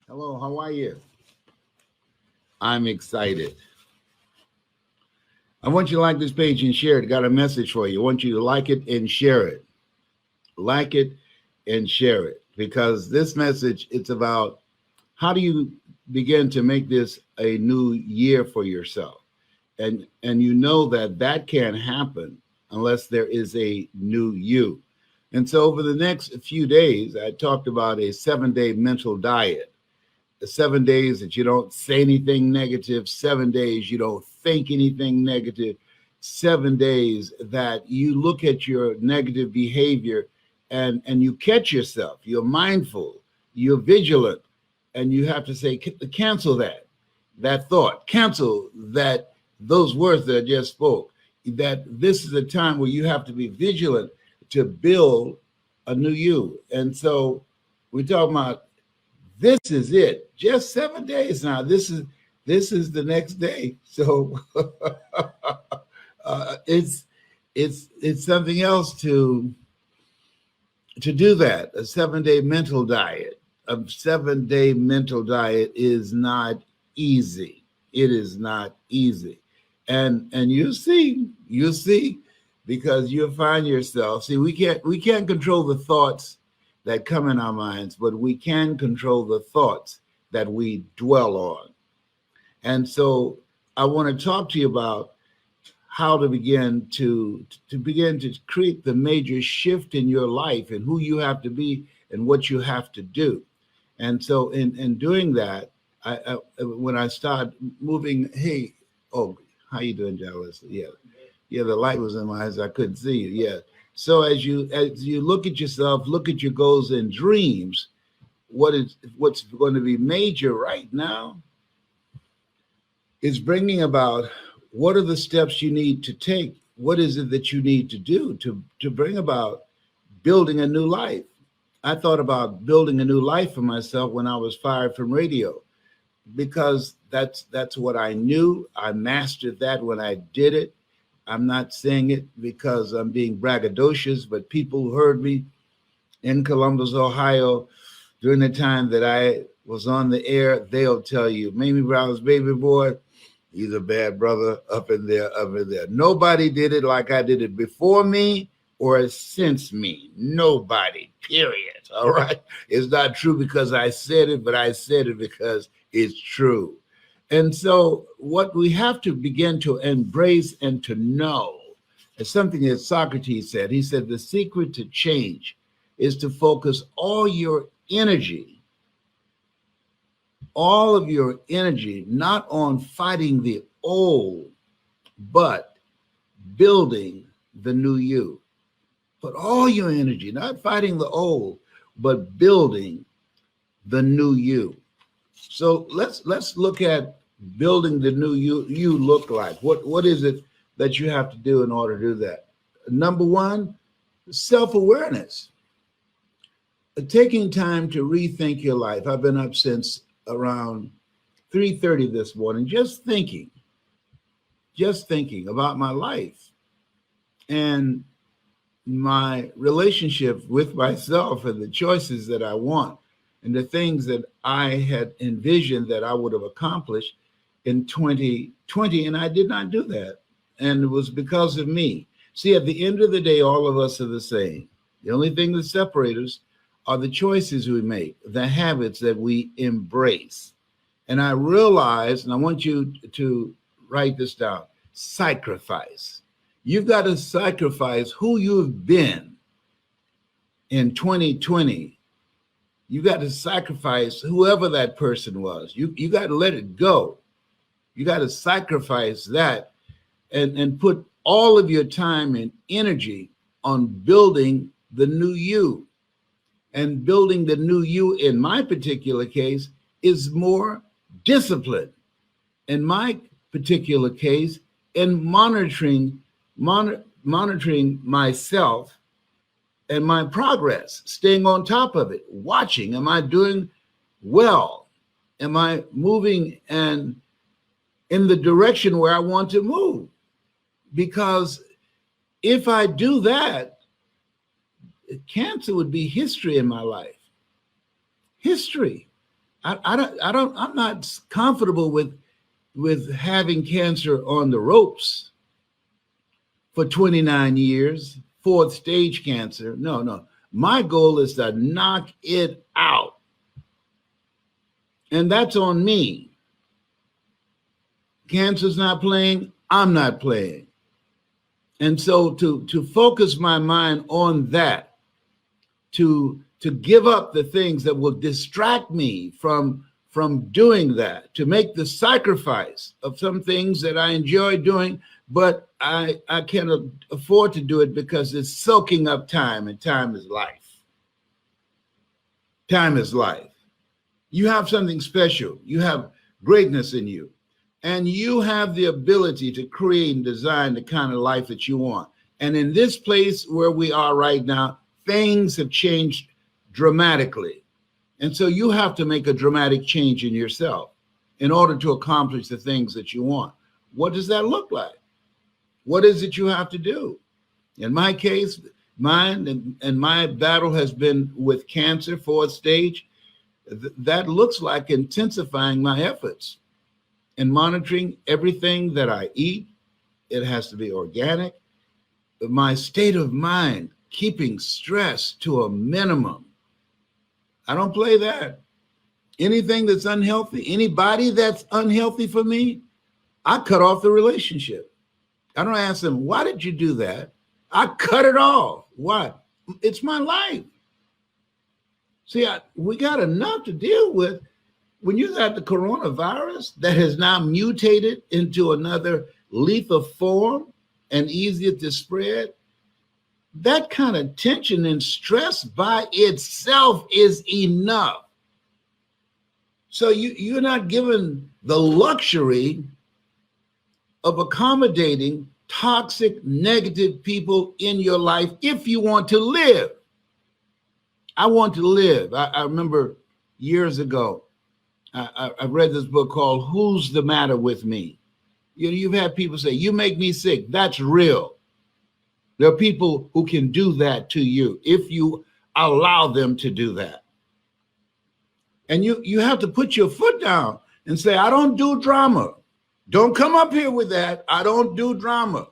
Hello, how are you? I'm excited. I want you to like this page and share it. Got a message for you. I want you to like it and share it. Like it and share it because this message it's about how do you begin to make this a new year for yourself. And you know that that can't happen unless there is a new you. And so over the next few days, I talked about a 7-day mental diet. The 7 days that you don't say anything negative, 7 days you don't think anything negative, 7 days that you look at your negative behavior and you catch yourself. You're mindful, you're vigilant, and you have to say, cancel that thought, cancel those words that I just spoke. That this is a time where you have to be vigilant to build a new you. And so we're talking about this is it. Just 7 days now. This is the next day. So it's something else to do that. A 7-day mental diet. A 7-day mental diet is not easy. It is not easy. And you'll see, because you'll find yourself. See, we can't control the thoughts that come in our minds, but we can control the thoughts that we dwell on. And so I want to talk to you about how to begin to create the major shift in your life and who you have to be and what you have to do. And so in doing that, when I start moving, hey, oh, how you doing, Dallas? Yeah, the light was in my eyes. I couldn't see you. Yeah. So as you look at yourself, look at your goals and dreams, what's going to be major right now is bringing about what are the steps you need to take? What is it that you need to do to bring about building a new life? I thought about building a new life for myself when I was fired from radio, because that's what I knew. I mastered that when I did it. I'm not saying it because I'm being braggadocious, but people who heard me in Columbus, Ohio, during the time that I was on the air, they'll tell you, Mamie Brown's baby boy, he's a bad brother up in there. Nobody did it like I did it before me or since me. Nobody, period. All right. It's not true because I said it, but I said it because it's true. And so what we have to begin to embrace and to know is something that Socrates said. He said, the secret to change is to focus all of your energy, not on fighting the old, but building the new you. Put all your energy, not fighting the old, but building the new you. So let's look at building the new you look like. What is it that you have to do in order to do that? Number one, self-awareness. Taking time to rethink your life. I've been up since around 3:30 this morning, just thinking about my life and my relationship with myself and the choices that I want and the things that I had envisioned that I would have accomplished in 2020, and I did not do that. And it was because of me. See, at the end of the day, all of us are the same. The only thing that separates us are the choices we make, the habits that we embrace. And I realized, and I want you to write this down, sacrifice. You've got to sacrifice who you've been in 2020. You got to sacrifice whoever that person was. You got to let it go. You got to sacrifice that and put all of your time and energy on building the new you. And building the new you, in my particular case, is more discipline. In my particular case, in monitoring myself and my progress, staying on top of it, watching, am I doing well? Am I moving and in the direction where I want to move? Because if I do that, cancer would be history in my life. History. I'm not comfortable with having cancer on the ropes for 29 years, fourth stage cancer. No, no. My goal is to knock it out. And that's on me. Cancer's not playing, I'm not playing. And so to focus my mind on that, to give up the things that will distract me from doing that, to make the sacrifice of some things that I enjoy doing, but I can't afford to do it because it's soaking up time, and time is life. Time is life. You have something special. You have greatness in you. And you have the ability to create and design the kind of life that you want. And in this place where we are right now, things have changed dramatically. And so you have to make a dramatic change in yourself in order to accomplish the things that you want. What does that look like? What is it you have to do? In my case, mine and my battle has been with cancer, fourth stage. That looks like intensifying my efforts and monitoring everything that I eat. It has to be organic. My state of mind, keeping stress to a minimum. I don't play that. Anything that's unhealthy, anybody that's unhealthy for me, I cut off the relationship. I don't ask them, why did you do that? I cut it off. Why? It's my life. See, we got enough to deal with. When you got the coronavirus that has now mutated into another lethal form and easier to spread, that kind of tension and stress by itself is enough. So you're not given the luxury of accommodating toxic, negative people in your life if you want to live. I want to live. I remember years ago, I read this book called Who's the Matter with Me? You've had people say, you make me sick. That's real. There are people who can do that to you if you allow them to do that. And you have to put your foot down and say, I don't do drama. Don't come up here with that. I don't do drama.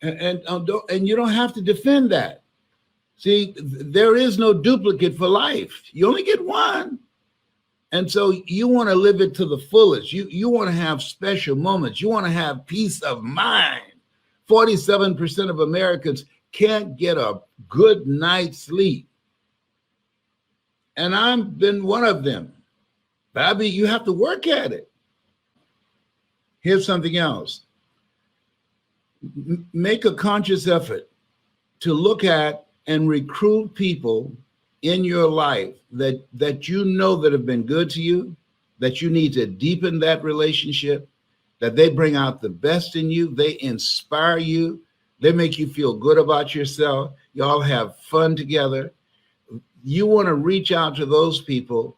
And you don't have to defend that. See, there is no duplicate for life. You only get one. And so you want to live it to the fullest. You want to have special moments. You want to have peace of mind. 47% of Americans can't get a good night's sleep. And I've been one of them. Bobby, you have to work at it. Here's something else. Make a conscious effort to look at and recruit people in your life that you know that have been good to you, that you need to deepen that relationship, that they bring out the best in you, they inspire you, they make you feel good about yourself, y'all have fun together. You want to reach out to those people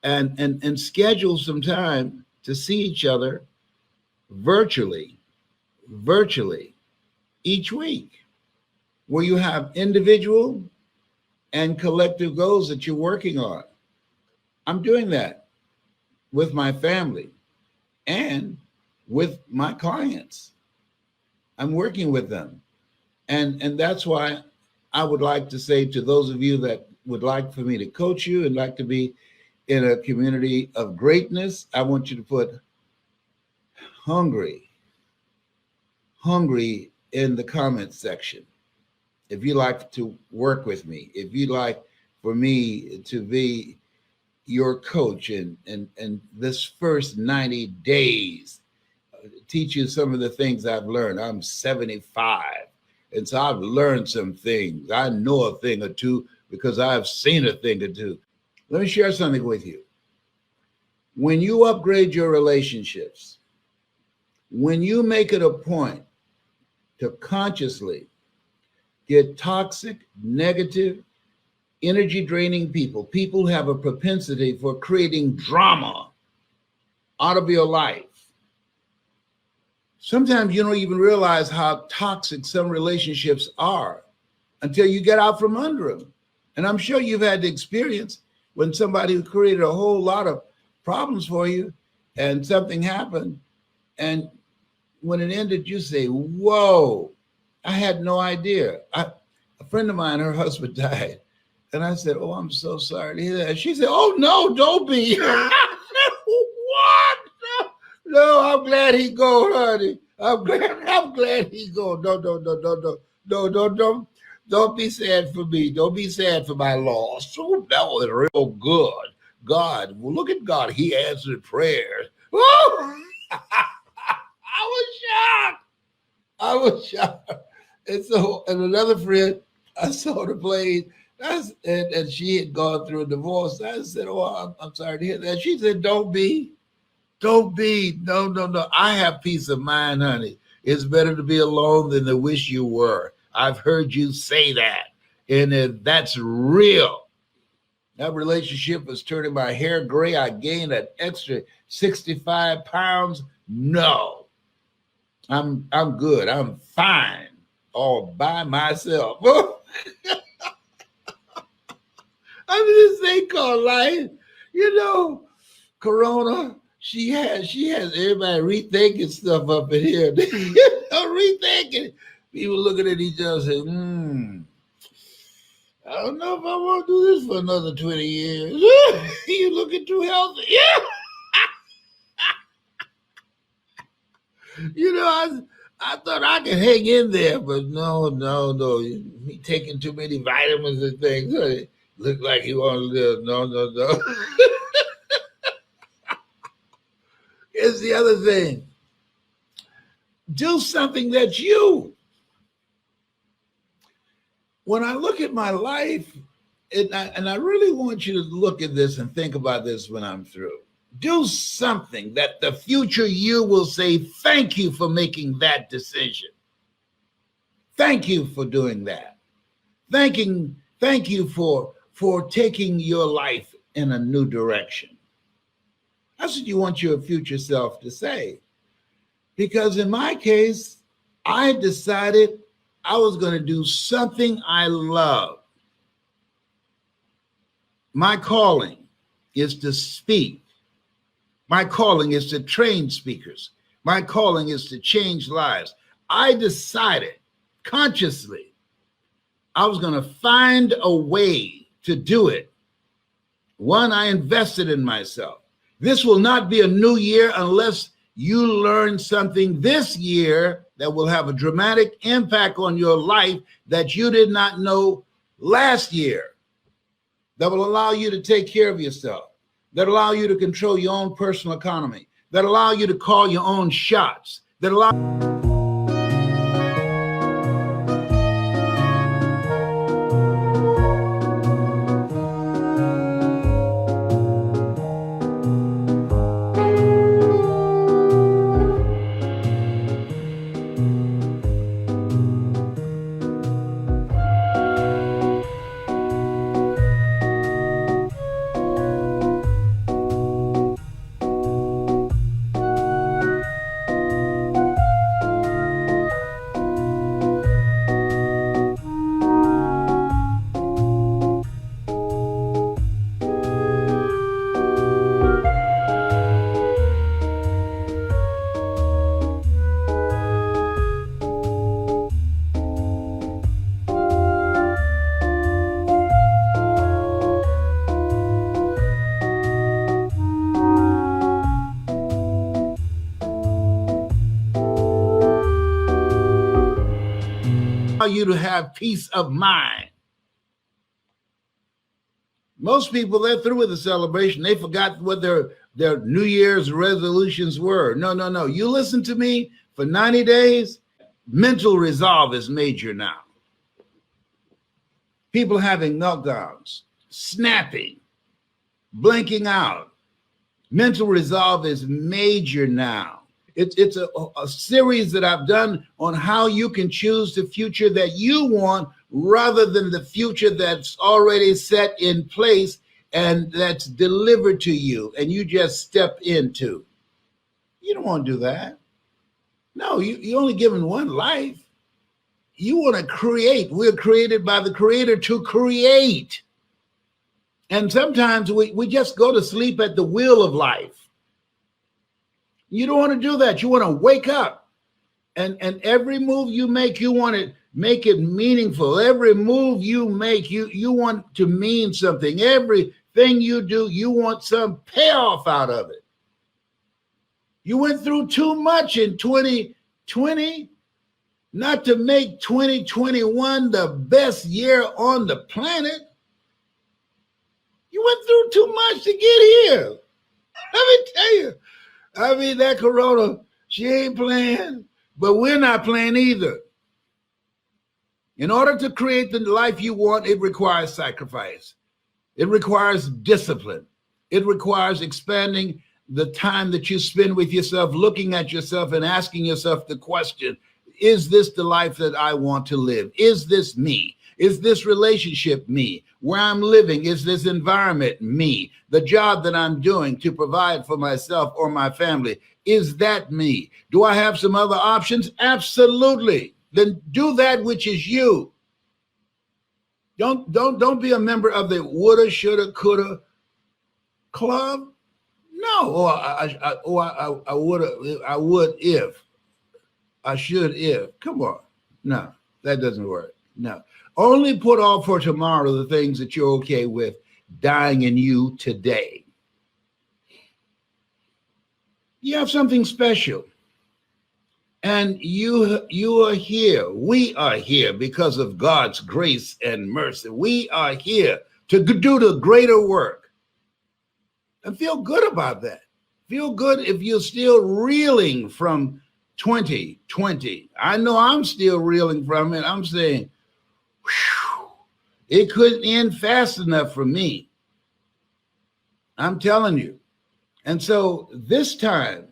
and schedule some time to see each other virtually each week, where you have individual and collective goals that you're working on. I'm doing that with my family and with my clients. I'm working with them. And that's why I would like to say to those of you that would like for me to coach you and like to be in a community of greatness, I want you to put hungry in the comments section. If you like to work with me, if you like for me to be your coach and this first 90 days, teach you some of the things I've learned. I'm 75. And so I've learned some things. I know a thing or two because I've seen a thing or two. Let me share something with you. When you upgrade your relationships, when you make it a point to consciously get toxic, negative, energy draining people who have a propensity for creating drama out of your life. Sometimes you don't even realize how toxic some relationships are until you get out from under them. And I'm sure you've had the experience. when somebody created a whole lot of problems for you and something happened, and when it ended, you say, whoa, I had no idea. A friend of mine, her husband died. And I said, oh, I'm so sorry to hear that. She said, oh, no, don't be. What? No, I'm glad he go, honey. I'm glad he go. No. Don't be sad for me. Don't be sad for my loss. Oh, that was real good. God, well, look at God. He answered prayers. Oh, I was shocked. And so, and another friend, I saw the plane, and she had gone through a divorce. I said, oh, I'm sorry to hear that. She said, don't be. No. I have peace of mind, honey. It's better to be alone than to wish you were. I've heard you say that. And that's real. That relationship was turning my hair gray. I gained an extra 65 pounds. No. I'm good. I'm fine all by myself. I mean, this thing called life, Corona, she has everybody rethinking stuff up in here. Rethinking. People looking at each other saying, I don't know if I want to do this for another 20 years. You looking too healthy. Yeah. I thought I could hang in there, but no. He taking too many vitamins and things. Look like he want to live. No. Here's the other thing. Do something that's you. When I look at my life, and I really want you to look at this and think about this when I'm through. Do something that the future you will say, thank you for making that decision. Thank you for doing that. Thank you for taking your life in a new direction. That's what you want your future self to say. Because in my case, I decided I was going to do something I love. My calling is to speak. My calling is to train speakers. My calling is to change lives. I decided consciously I was going to find a way to do it. One, I invested in myself. This will not be a new year unless you learn something this year that will have a dramatic impact on your life that you did not know last year, that will allow you to take care of yourself, that allow you to control your own personal economy, that allow you to call your own shots, that allow you to have peace of mind. Most people, they're through with the celebration. They forgot what their New Year's resolutions were. No. You listen to me for 90 days, mental resolve is major now. People having meltdowns, snapping, blinking out. Mental resolve is major now. It's a series that I've done on how you can choose the future that you want rather than the future that's already set in place and that's delivered to you and you just step into. You don't want to do that. No, you're only given one life. You want to create. We're created by the Creator to create. And sometimes we just go to sleep at the wheel of life. You don't want to do that. You want to wake up. And every move you make, you want to make it meaningful. Every move you make, you want to mean something. Everything you do, you want some payoff out of it. You went through too much in 2020 not to make 2021 the best year on the planet. You went through too much to get here. Let me tell you. I mean, that Corona, she ain't playing, but we're not playing either. In order to create the life you want, it requires sacrifice. It requires discipline. It requires expanding the time that you spend with yourself, looking at yourself and asking yourself the question, is this the life that I want to live? Is this me? Is this relationship me? Where I'm living, is this environment me? The job that I'm doing to provide for myself or my family, is that me? Do I have some other options? Absolutely. Then do that which is you. Don't be a member of the woulda, shoulda, coulda club. No, or I would if. I should if. Come on. No, that doesn't work. No. Only put off for tomorrow the things that you're okay with dying in you today. You have something special. And you are here. We are here because of God's grace and mercy. We are here to do the greater work. And feel good about that. Feel good if you're still reeling from 2020. I know I'm still reeling from it. I'm saying, whew, it couldn't end fast enough for me. I'm telling you. And so this time,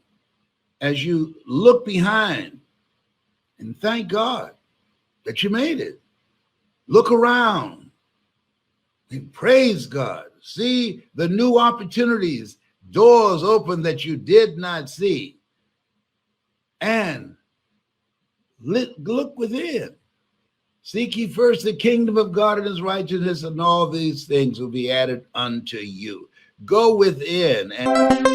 as you look behind and thank God that you made it, look around and praise God. See the new opportunities, doors open that you did not see. And look within. Seek ye first the kingdom of God and his righteousness, and all these things will be added unto you. Go within and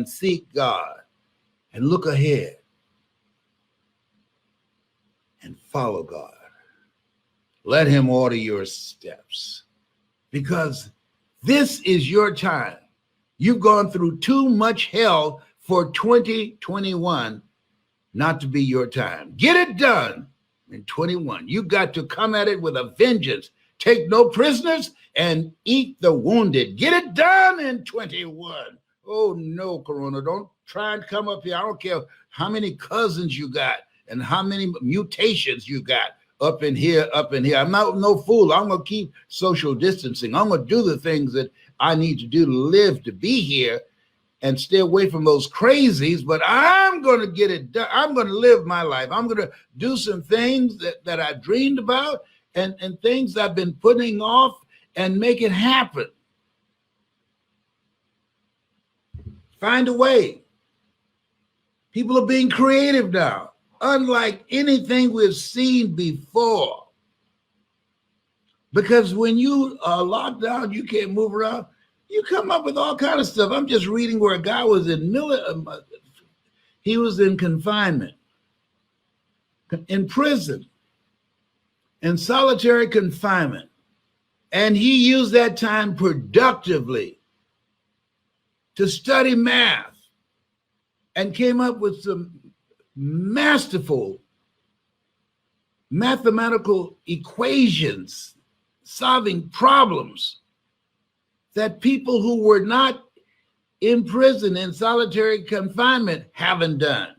seek God and look ahead and follow God. Let him order your steps, because this is your time. You've gone through too much hell for 2021 not to be your time. Get it done in 21. You got to come at it with a vengeance. Take no prisoners and eat the wounded. Get it done in 21. Oh, no, Corona, don't try and come up here. I don't care how many cousins you got and how many mutations you got up in here, up in here. I'm not no fool. I'm going to keep social distancing. I'm going to do the things that I need to do to live, to be here and stay away from those crazies, but I'm going to get it done. I'm going to live my life. I'm going to do some things that I dreamed about and things I've been putting off and make it happen. Find a way. People are being creative now, unlike anything we've seen before. Because when you are locked down, you can't move around. You come up with all kinds of stuff. I'm just reading where a guy was he was in confinement, in prison, in solitary confinement. And he used that time productively to study math and came up with some masterful mathematical equations solving problems that people who were not in prison in solitary confinement haven't done.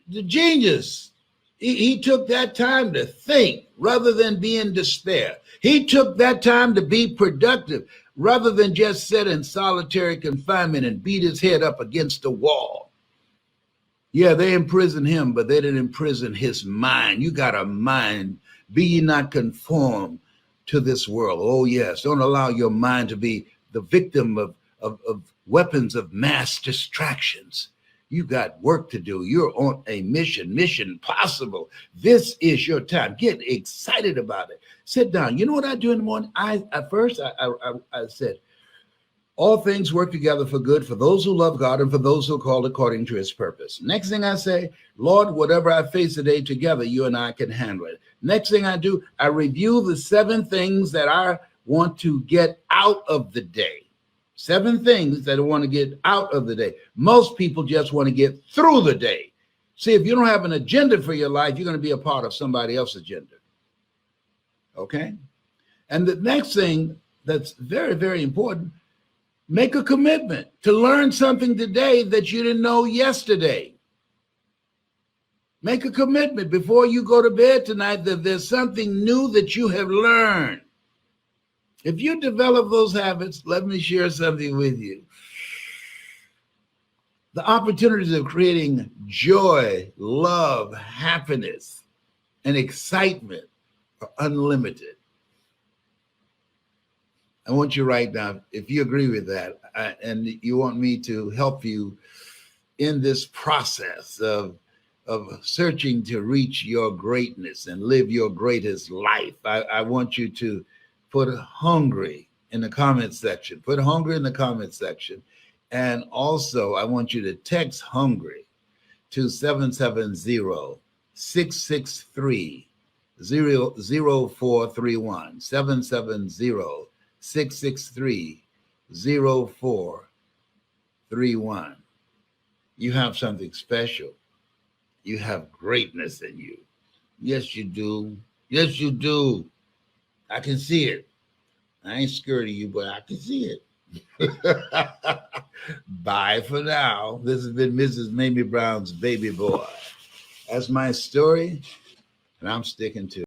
The genius, he took that time to think rather than be in despair. He took that time to be productive rather than just sit in solitary confinement and beat his head up against the wall. Yeah, they imprisoned him, but they didn't imprison his mind. You got a mind. Be ye not conformed to this world. Oh, yes. Don't allow your mind to be the victim of weapons of mass distractions. You got work to do. You're on a mission possible. This is your time. Get excited about it. Sit down. You know what I do in the morning? I said, all things work together for good for those who love God and for those who are called according to his purpose. Next thing I say, Lord, whatever I face today together, you and I can handle it. Next thing I do, I review the 7 things that I want to get out of the day. 7 things that I want to get out of the day. Most people just want to get through the day. See, if you don't have an agenda for your life, you're going to be a part of somebody else's agenda. Okay? And the next thing that's very, very important, make a commitment to learn something today that you didn't know yesterday. Make a commitment before you go to bed tonight that there's something new that you have learned. If you develop those habits, let me share something with you. The opportunities of creating joy, love, happiness, and excitement are unlimited. I want you to write down, if you agree with that, and you want me to help you in this process of searching to reach your greatness and live your greatest life. I want you to put hungry in the comment section. Put hungry in the comment section. And also, I want you to text hungry to 770-663-0431. 770-663-0431. You have something special. You have greatness in you. Yes, you do. Yes, you do. I can see it. I ain't scared of you, but I can see it. Bye for now. This has been Mrs. Mamie Brown's baby boy. That's my story, and I'm sticking to it.